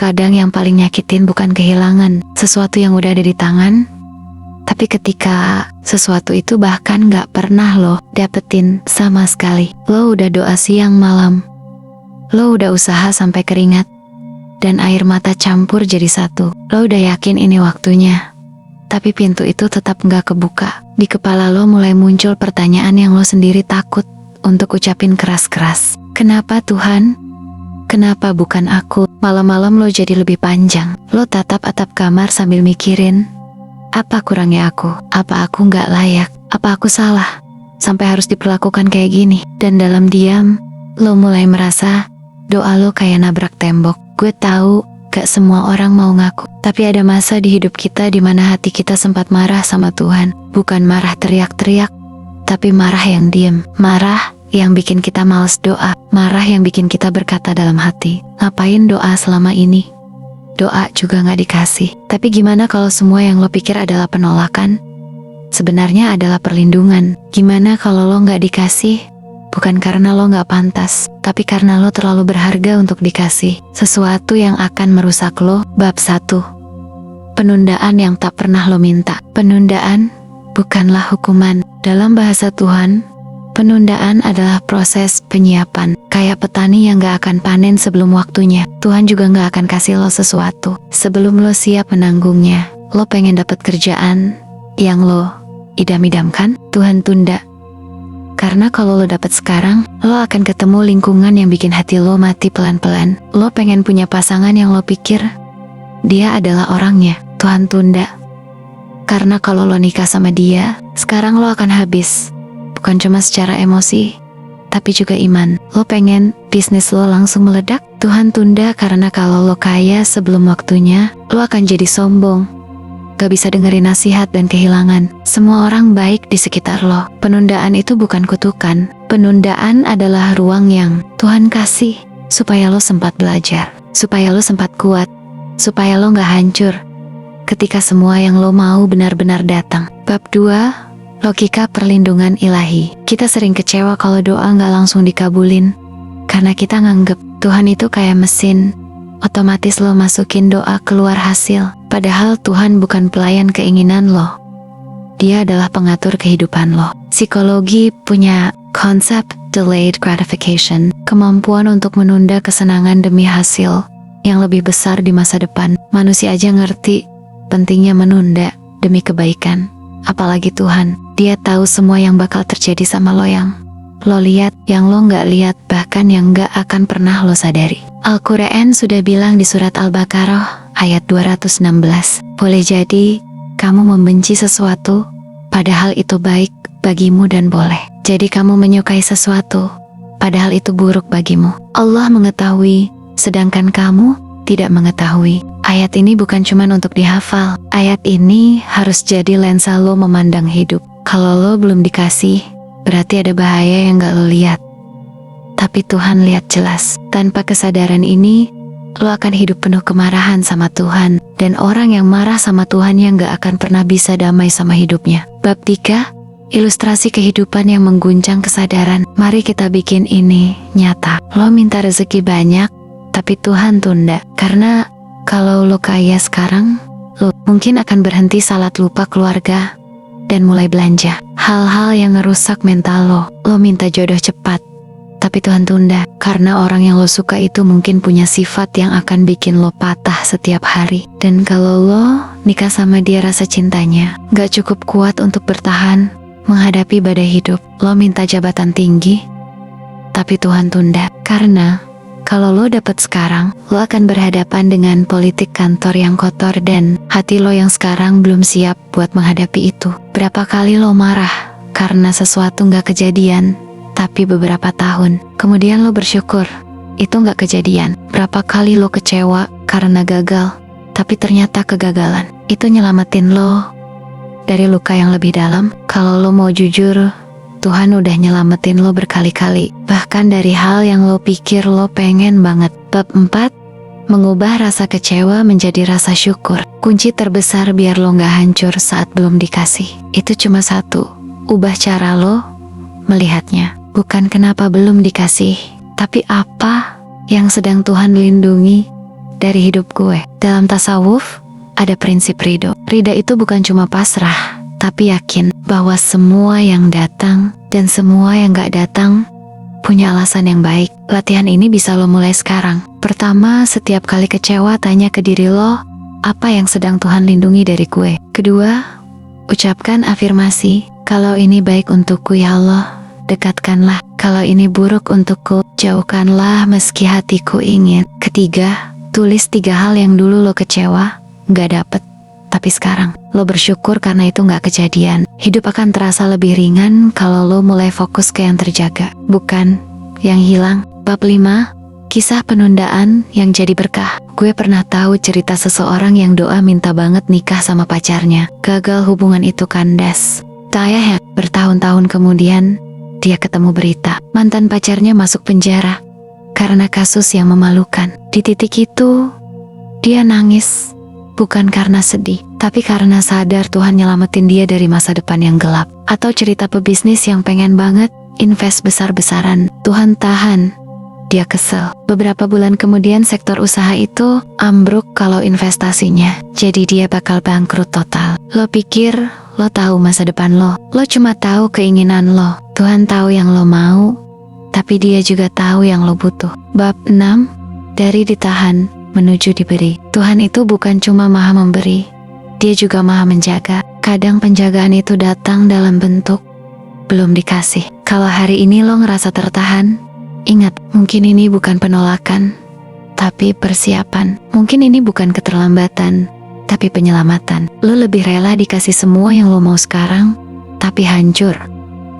Kadang yang paling nyakitin bukan kehilangan sesuatu yang udah ada di tangan, tapi ketika sesuatu itu bahkan gak pernah lo dapetin sama sekali. Lo udah doa siang malam, lo udah usaha sampai keringat dan air mata campur jadi satu. Lo udah yakin ini waktunya, tapi pintu itu tetap gak kebuka. Di kepala lo mulai muncul pertanyaan yang lo sendiri takut untuk ucapin keras-keras. Kenapa Tuhan? Kenapa bukan aku? Malam-malam lo jadi lebih panjang. Lo tatap atap kamar sambil mikirin, apa kurangnya aku? Apa aku gak layak? Apa aku salah? Sampai harus diperlakukan kayak gini. Dan dalam diam, lo mulai merasa doa lo kayak nabrak tembok. Gue tahu gak semua orang mau ngaku, tapi ada masa di hidup kita di mana hati kita sempat marah sama Tuhan. Bukan marah teriak-teriak, tapi marah yang diem. Marah yang bikin kita males doa. Marah yang bikin kita berkata dalam hati, ngapain doa selama ini? Doa juga gak dikasih. Tapi gimana kalau semua yang lo pikir adalah penolakan, sebenarnya adalah perlindungan? Gimana kalau lo gak dikasih, bukan karena lo gak pantas, tapi karena lo terlalu berharga untuk dikasih sesuatu yang akan merusak lo? Bab 1. Penundaan yang tak pernah lo minta. Penundaan bukanlah hukuman. Dalam bahasa Tuhan, penundaan adalah proses penyiapan. Kayak petani yang gak akan panen sebelum waktunya, Tuhan juga gak akan kasih lo sesuatu sebelum lo siap menanggungnya. Lo pengen dapet kerjaan yang lo idam-idamkan, Tuhan tunda. Karena kalau lo dapet sekarang, lo akan ketemu lingkungan yang bikin hati lo mati pelan-pelan. Lo pengen punya pasangan yang lo pikir dia adalah orangnya, Tuhan tunda. Karena kalau lo nikah sama dia, sekarang lo akan habis. Bukan cuma secara emosi, tapi juga iman. Lo pengen bisnis lo langsung meledak, Tuhan tunda karena kalau lo kaya sebelum waktunya, lo akan jadi sombong. Gak bisa dengerin nasihat dan kehilangan semua orang baik di sekitar lo. Penundaan itu bukan kutukan. Penundaan adalah ruang yang Tuhan kasih supaya lo sempat belajar, supaya lo sempat kuat, supaya lo gak hancur ketika semua yang lo mau benar-benar datang. Bab 2. Logika perlindungan ilahi. Kita sering kecewa kalau doa gak langsung dikabulin, karena kita nganggep Tuhan itu kayak mesin, otomatis lo masukin doa keluar hasil. Padahal Tuhan bukan pelayan keinginan lo, Dia adalah pengatur kehidupan lo. Psikologi punya konsep delayed gratification, kemampuan untuk menunda kesenangan demi hasil yang lebih besar di masa depan. Manusia aja ngerti pentingnya menunda demi kebaikan, apalagi Tuhan. Dia tahu semua yang bakal terjadi sama lo, yang lo lihat, yang lo gak lihat, bahkan yang gak akan pernah lo sadari. Al-Quran sudah bilang di surat Al-Baqarah ayat 216, boleh jadi kamu membenci sesuatu, padahal itu baik bagimu, dan boleh jadi kamu menyukai sesuatu, padahal itu buruk bagimu. Allah mengetahui, sedangkan kamu tidak mengetahui. Ayat ini bukan cuma untuk dihafal. Ayat ini harus jadi lensa lo memandang hidup. Kalau lo belum dikasih, berarti ada bahaya yang gak lo lihat, tapi Tuhan lihat jelas. Tanpa kesadaran ini, lo akan hidup penuh kemarahan sama Tuhan, dan orang yang marah sama Tuhan yang gak akan pernah bisa damai sama hidupnya. Bab 3. Ilustrasi kehidupan yang mengguncang kesadaran. Mari kita bikin ini nyata. Lo minta rezeki banyak, tapi Tuhan tunda. Karena kalau lo kaya sekarang, lo mungkin akan berhenti salat lupa keluarga dan mulai belanja. Hal-hal yang ngerusak mental lo. Lo minta jodoh cepat, tapi Tuhan tunda. Karena orang yang lo suka itu mungkin punya sifat yang akan bikin lo patah setiap hari. Dan kalau lo nikah sama dia, rasa cintanya gak cukup kuat untuk bertahan menghadapi badai hidup. Lo minta jabatan tinggi, tapi Tuhan tunda. Karena kalau lo dapet sekarang, lo akan berhadapan dengan politik kantor yang kotor dan hati lo yang sekarang belum siap buat menghadapi itu. Berapa kali lo marah karena sesuatu gak kejadian, tapi beberapa tahun kemudian lo bersyukur itu gak kejadian. Berapa kali lo kecewa karena gagal, tapi ternyata kegagalan itu nyelamatin lo dari luka yang lebih dalam. Kalau lo mau jujur, Tuhan udah nyelamatin lo berkali-kali, bahkan dari hal yang lo pikir lo pengen banget. Bab 4. Mengubah rasa kecewa menjadi rasa syukur. Kunci terbesar biar lo gak hancur saat belum dikasih itu cuma satu: ubah cara lo melihatnya. Bukan kenapa belum dikasih, tapi apa yang sedang Tuhan lindungi dari hidup gue. Dalam tasawuf, ada prinsip ridho. Ridha itu bukan cuma pasrah, tapi yakin bahwa semua yang datang dan semua yang gak datang punya alasan yang baik. Latihan ini bisa lo mulai sekarang. Pertama, setiap kali kecewa, tanya ke diri lo, apa yang sedang Tuhan lindungi dari gue? Kedua, ucapkan afirmasi, kalau ini baik untukku ya Allah, dekatkanlah. Kalau ini buruk untukku, jauhkanlah meski hatiku ingin. Ketiga, tulis 3 hal yang dulu lo kecewa, gak dapet, tapi sekarang lo bersyukur karena itu gak kejadian. Hidup akan terasa lebih ringan kalau lo mulai fokus ke yang terjaga, bukan yang hilang. Bab 5, kisah penundaan yang jadi berkah. Gue pernah tahu cerita seseorang yang doa minta banget nikah sama pacarnya. Gagal, hubungan itu kandas. Tayah ya, bertahun-tahun kemudian dia ketemu berita mantan pacarnya masuk penjara karena kasus yang memalukan. Di titik itu dia nangis, bukan karena sedih, tapi karena sadar Tuhan nyelamatin dia dari masa depan yang gelap. Atau cerita pebisnis yang pengen banget invest besar-besaran, Tuhan tahan, dia kesel. Beberapa bulan kemudian sektor usaha itu ambruk kalau investasinya, jadi dia bakal bangkrut total. Lo pikir lo tahu masa depan lo cuma tahu keinginan lo. Tuhan tahu yang lo mau, tapi dia juga tahu yang lo butuh. Bab 6, dari ditahan menuju diberi. Tuhan itu bukan cuma maha memberi, dia juga maha menjaga. Kadang penjagaan itu datang dalam bentuk belum dikasih. Kalau hari ini lo ngerasa tertahan, ingat, mungkin ini bukan penolakan, tapi persiapan. Mungkin ini bukan keterlambatan, tapi penyelamatan. Lo lebih rela dikasih semua yang lo mau sekarang, tapi hancur,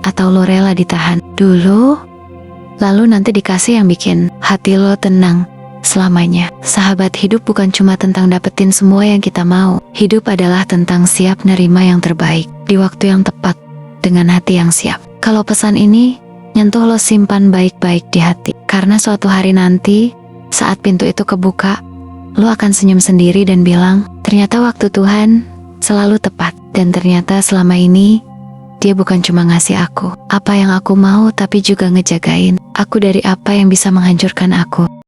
atau lo rela ditahan dulu, lalu nanti dikasih yang bikin hati lo tenang selamanya. Sahabat, hidup bukan cuma tentang dapetin semua yang kita mau. Hidup adalah tentang siap nerima yang terbaik di waktu yang tepat dengan hati yang siap. Kalau pesan ini nyentuh lo, simpan baik-baik di hati, karena suatu hari nanti saat pintu itu kebuka, lo akan senyum sendiri dan bilang, ternyata waktu Tuhan selalu tepat. Dan ternyata selama ini dia bukan cuma ngasih aku apa yang aku mau, tapi juga ngejagain aku dari apa yang bisa menghancurkan aku.